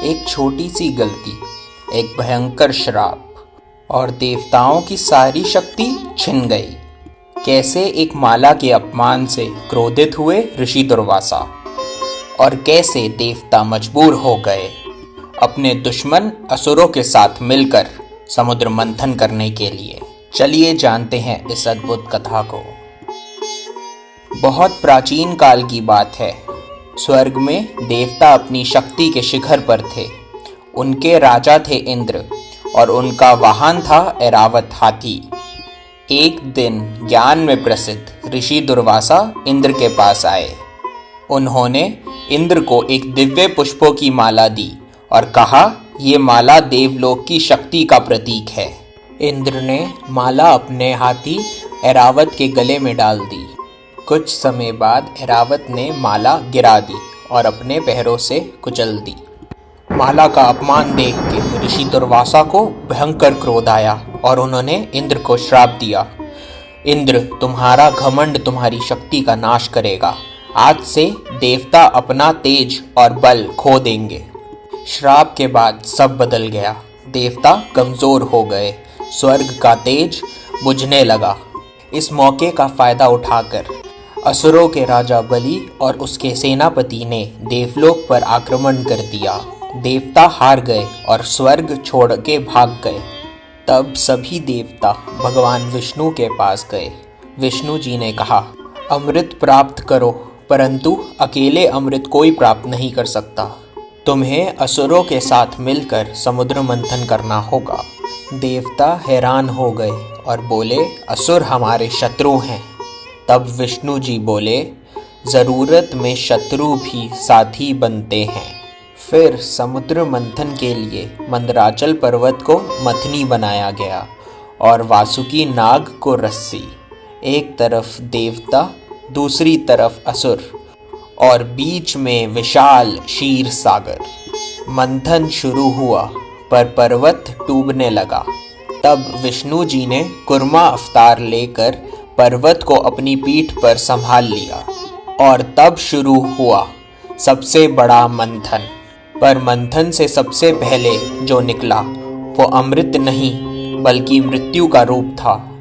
एक छोटी सी गलती, एक भयंकर श्राप, और देवताओं की सारी शक्ति छिन गई। कैसे एक माला के अपमान से क्रोधित हुए ऋषि दुर्वासा, और कैसे देवता मजबूर हो गए अपने दुश्मन असुरों के साथ मिलकर समुद्र मंथन करने के लिए। चलिए जानते हैं इस अद्भुत कथा को। बहुत प्राचीन काल की बात है। स्वर्ग में देवता अपनी शक्ति के शिखर पर थे। उनके राजा थे इंद्र और उनका वाहन था ऐरावत हाथी। एक दिन ज्ञान में प्रसिद्ध ऋषि दुर्वासा इंद्र के पास आए। उन्होंने इंद्र को एक दिव्य पुष्पों की माला दी और कहा, ये माला देवलोक की शक्ति का प्रतीक है। इंद्र ने माला अपने हाथी ऐरावत के गले में डाल दी। कुछ समय बाद ऐरावत ने माला गिरा दी और अपने पैरों से कुचल दी। माला का अपमान देख के ऋषि दुर्वासा को भयंकर क्रोध आया और उन्होंने इंद्र को श्राप दिया। इंद्र, तुम्हारा घमंड तुम्हारी शक्ति का नाश करेगा। आज से देवता अपना तेज और बल खो देंगे। श्राप के बाद सब बदल गया। देवता कमजोर हो गए। स्वर्ग का तेज बुझने लगा। इस मौके का फायदा उठाकर असुरों के राजा बलि और उसके सेनापति ने देवलोक पर आक्रमण कर दिया। देवता हार गए और स्वर्ग छोड़ के भाग गए। तब सभी देवता भगवान विष्णु के पास गए। विष्णु जी ने कहा, अमृत प्राप्त करो, परंतु अकेले अमृत कोई प्राप्त नहीं कर सकता। तुम्हें असुरों के साथ मिलकर समुद्र मंथन करना होगा। देवता हैरान हो गए और बोले, असुर हमारे शत्रु हैं। तब विष्णु जी बोले, ज़रूरत में शत्रु भी साथी बनते हैं। फिर समुद्र मंथन के लिए मंदराचल पर्वत को मथनी बनाया गया और वासुकी नाग को रस्सी। एक तरफ देवता, दूसरी तरफ असुर और बीच में विशाल क्षीर सागर। मंथन शुरू हुआ पर पर्वत डूबने लगा। तब विष्णु जी ने कुर्मा अवतार लेकर पर्वत को अपनी पीठ पर संभाल लिया और तब शुरू हुआ सबसे बड़ा मंथन। पर मंथन से सबसे पहले जो निकला वो अमृत नहीं बल्कि मृत्यु का रूप था।